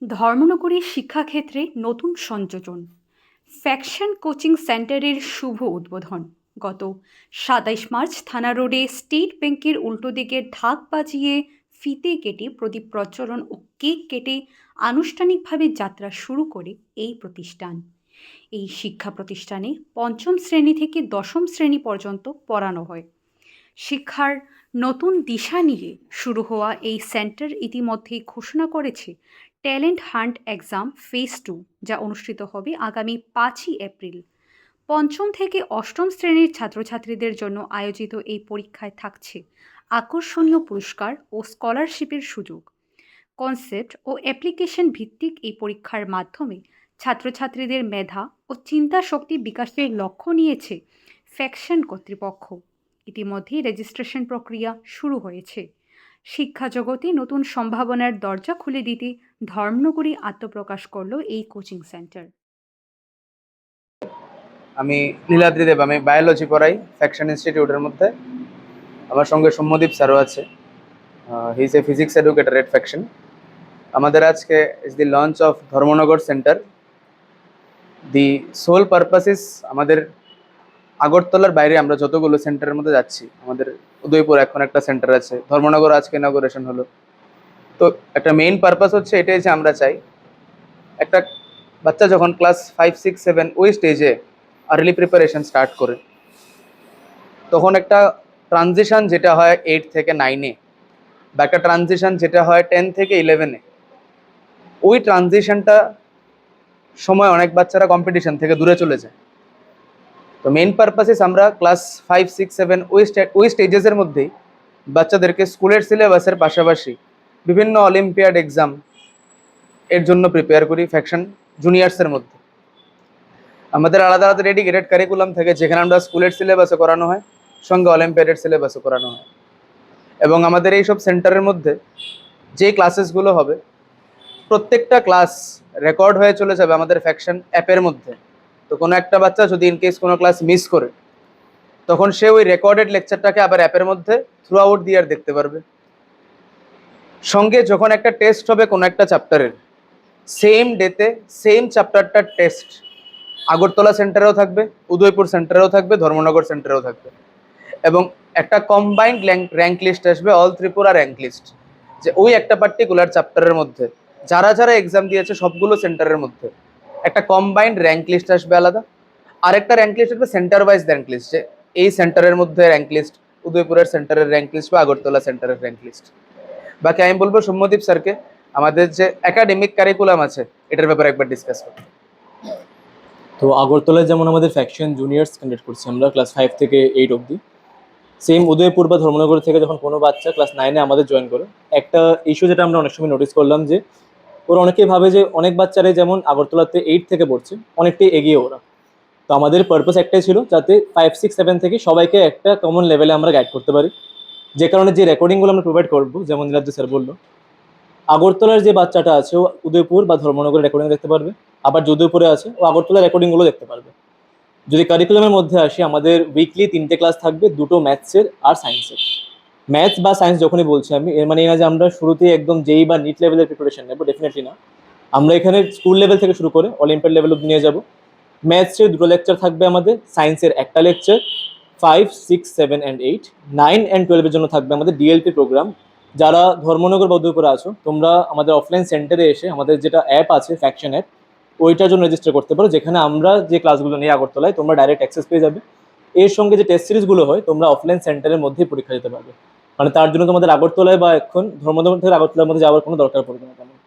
ধর্মনগরীর শিক্ষাক্ষেত্রে নতুন সংযোজন। ফ্যাকশন কোচিং সেন্টারের শুভ উদ্বোধন গত ২৭ মার্চ থানা রোডে স্টেট ব্যাংকের উল্টো দিকে ঢাক বাজিয়ে ফিতে কেটে প্রদীপ প্রজ্বলন ও কেক কেটে আনুষ্ঠানিকভাবে যাত্রা শুরু করে এই প্রতিষ্ঠান। এই শিক্ষা প্রতিষ্ঠানে পঞ্চম শ্রেণী থেকে দশম শ্রেণী পর্যন্ত পড়ানো হয়। শিক্ষার নতুন দিশা নিয়ে শুরু হওয়া এই সেন্টার ইতিমধ্যেই ঘোষণা করেছে ট্যালেন্ট হান্ট এক্সাম ফেজ 2, যা অনুষ্ঠিত হবে আগামী 5ই এপ্রিল। পঞ্চম থেকে অষ্টম শ্রেণীর ছাত্রছাত্রীদের জন্য আয়োজিত এই পরীক্ষায় থাকছে আকর্ষণীয় পুরস্কার ও স্কলারশিপের সুযোগ। কনসেপ্ট ও অ্যাপ্লিকেশন ভিত্তিক এই পরীক্ষার মাধ্যমে ছাত্রছাত্রীদের মেধা ও চিন্তা শক্তি বিকাশের লক্ষ্য নিয়েছে ফ্যাকশন কর্তৃপক্ষ। ইতিমধ্যেই রেজিস্ট্রেশন প্রক্রিয়া শুরু হয়েছে। শিক্ষা জগতে নতুন সম্ভাবনার দরজা খুলে দিতে ধর্মনগরী আত্মপ্রকাশ করল এই কোচিং সেন্টার। আমি নীলাদ্রি দেব, আমি বায়োলজি পড়াই ফ্যাকশন ইনস্টিটিউটের মধ্যে। আমার সঙ্গে সৌম্যদীপ স্যারও আছে, he is a physics educator at Faction. আমাদের আজকে is the launch of Dharmanagar centre. The sole purpose is আমাদের আগরতলার বাইরে আমরা যতগুলো সেন্টারের মধ্যে যাচ্ছি, আমাদের উদয়পুর এখন একটা সেন্টার আছে, ধর্মনগর আজকে ইনঅগুরেশন হলো। তো একটা মেইন পারপাস হচ্ছে এটাই যে আমরা চাই একটা বাচ্চা যখন ক্লাস 5, 6, 7 ওই স্টেজে আর্লি প্রিপারেশন স্টার্ট করে, তখন একটা ট্রানজিশন যেটা হয় 8 থেকে 9-এ, বা একটা ট্রানজিশন যেটা হয় 10 থেকে 11-এ, ওই ট্রানজিশনটা সময় অনেক বাচ্চারা কম্পিটিশন থেকে দূরে চলে যায়। তো মেইন পারপাসেস আমরা ক্লাস 5, 6, 7 ওই স্টেজেসের মধ্যেই বাচ্চাদেরকে স্কুলের সিলেবাসের পাশাপাশি বিভিন্ন অলিম্পিয়াড এক্সাম এর জন্য প্রিপেয়ার করি ফ্যাকশন জুনিয়র্সের মধ্যে। আমাদের আলাদা আলাদা ডেডিকেটেড কারিকুলাম থাকে, যেখানে আমরা স্কুলের সিলেবাসও করানো হয়, সঙ্গে অলিম্পিয়াডের সিলেবাসও করানো হয়। এবং আমাদের এইসব সেন্টারের মধ্যে যে ক্লাসেসগুলো হবে, প্রত্যেকটা ক্লাস রেকর্ড হয়ে চলে যাবে আমাদের ফ্যাকশন অ্যাপের মধ্যে। তো কোনো একটা বাচ্চা যদি ইনকেস কোনো ক্লাস মিস করে, তখন সে ওই রেকর্ডেড লেকচারটাকে আবার অ্যাপের মধ্যে থ্রু আউট দিয়ে আর দেখতে পারবে। সঙ্গে যখন একটা টেস্ট হবে কোনো একটা চ্যাপ্টারের, সেম ডেতে সেম চ্যাপ্টারটার টেস্ট আগরতলা সেন্টারেও থাকবে, উদয়পুর সেন্টারেও থাকবে, ধর্মনগর সেন্টারেও থাকবে। এবং একটা কম্বাইন্ড র্যাঙ্ক লিস্ট আসবে, অল ত্রিপুরা র্যাঙ্ক লিস্ট, যে ওই একটা পার্টিকুলার চ্যাপ্টারের মধ্যে যারা যারা এক্সাম দিয়েছে সবগুলো সেন্টারের মধ্যে একটা কম্বাইন্ড র্যাঙ্ক লিস্ট আসবে আলাদা। আরেকটা র্যাঙ্ক লিস্ট আসবে সেন্টার ওয়াইজ র্যাঙ্ক লিস্ট, যে এই সেন্টারের মধ্যে র্যাঙ্ক লিস্ট, উদয়পুরের সেন্টারের র্যাঙ্ক লিস্ট বা আগরতলা সেন্টারের র্যাঙ্ক লিস্ট। বাকি আমি বলবো সৌম্যদীপ স্যারকে আমাদের যে একাডেমিক কারিকুলাম আছে এটার ব্যাপারে একবার ডিসকাস করতে। তো আগরতলায় যেমন আমাদের ফ্যাকশন জুনিয়র্স কন্ডাক্ট করছি আমরা ক্লাস 5 থেকে 8 অবধি, সেম উদয়পুর বা ধর্মনগর থেকে যখন কোনো বাচ্চা ক্লাস 9-এ আমাদের জয়েন করে, একটা ইস্যু যেটা আমরা অনেক সময় নোটিস করলাম যে ওরা অনেকেই ভাবে যে অনেক বাচ্চারাই যেমন আগরতলাতে 8 থেকে পড়ছে, অনেকটাই এগিয়ে ওরা। তো আমাদের পারপাস একটাই ছিল যাতে 5, 6, 7 থেকে সবাইকে একটা কমন লেভেলে আমরা গাইড করতে পারি। যে কারণে যে রেকর্ডিংগুলো আমরা প্রোভাইড করবো, যেমন নীলাদ্রি স্যার বললো, আগরতলার যে বাচ্চাটা আছে ও উদয়পুর বা ধর্মনগরের রেকর্ডিং দেখতে পারবে, আবার উদয়পুরে আছে ও আগরতলার রেকর্ডিংগুলো দেখতে পারবে। যদি কারিকুলামের মধ্যে আসি, আমাদের উইকলি 3টে ক্লাস থাকবে, 2টো ম্যাথসের আর সায়েন্সের। ম্যাথস বা সায়েন্স যখনই বলছি আমি, এর মানে না যে আমরা শুরুতেই একদম যেই বা নিট লেভেলের প্রিপারেশন নেবো, ডেফিনেটলি না। আমরা এখানে স্কুল লেভেল থেকে শুরু করে অলিম্পিয়াড লেভেল অব্দি নিয়ে যাবো। ম্যাথসের 2টো লেকচার থাকবে আমাদের, সায়েন্সের একটা লেকচার। 5, 6, 7 and 8, 9 and 12-এর জন্য থাকবে আমাদের ডিএলপি প্রোগ্রাম। যারা ধর্মনগর বা উদয়পুরে আছো, তোমরা আমাদের অফলাইন সেন্টারে এসে আমাদের যেটা অ্যাপ আছে ফ্যাকশন অ্যাপ, ওইটার জন্য রেজিস্টার করতে পারো, যেখানে আমরা যে ক্লাসগুলো নিয়ে আগরতলায় তোমরা ডাইরেক্ট অ্যাক্সেস পেয়ে যাবে। এর সঙ্গে যে টেস্ট সিরিজগুলো হয়, তোমরা অফলাইন সেন্টারের মধ্যেই পরীক্ষা দিতে পারবে। মানে তার জন্য তোমাদের আগরতলায় বা এখন ধর্মনগর থেকে আগরতলার মধ্যে যাওয়ার কোনো দরকার পড়বে না তেমন।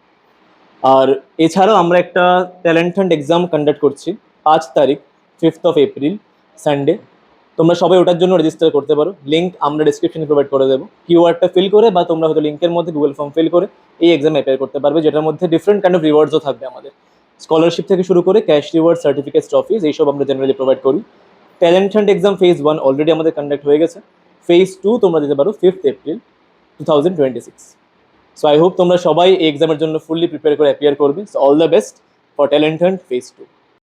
আর এছাড়াও আমরা একটা ট্যালেন্ট হান্ট এক্সাম কন্ডাক্ট করছি 5 তারিখ, 5th of April, সানডে। তোমরা সবাই ওটার জন্য রেজিস্টার করতে পারো। লিঙ্ক আমরা ডিসক্রিপশনে প্রোভাইড করে দেবো। কিওয়ার্ডটা ফিল করে বা তোমরা হয়তো লিঙ্কের মধ্যে গুগল ফর্ম ফিল করে এই এক্সামে অ্যাপ্লাই করতে পারবে, যেটার মধ্যে ডিফারেন্ট কাইন্ড অফ রিওয়ার্ডসও থাকবে আমাদের। স্কলারশিপ থেকে শুরু করে ক্যাশ রিওয়ার্ড, সার্টিফিকেটস, ট্রফিজ, এইসব আমরা জেনারেলি প্রোভাইড করি। Talent hunt exam phase 1 already আমাদের কন্ডাক্ট হয়ে গেছে। ফেজ 2 তোমরা দিতে পারো 5th April, 2026। So I hope তোমরা সবাই এই এক্সামের জন্য ফুললি প্রিপেয়ার করে অ্যাপিয়ার করবে। So all the best for talent hunt phase 2।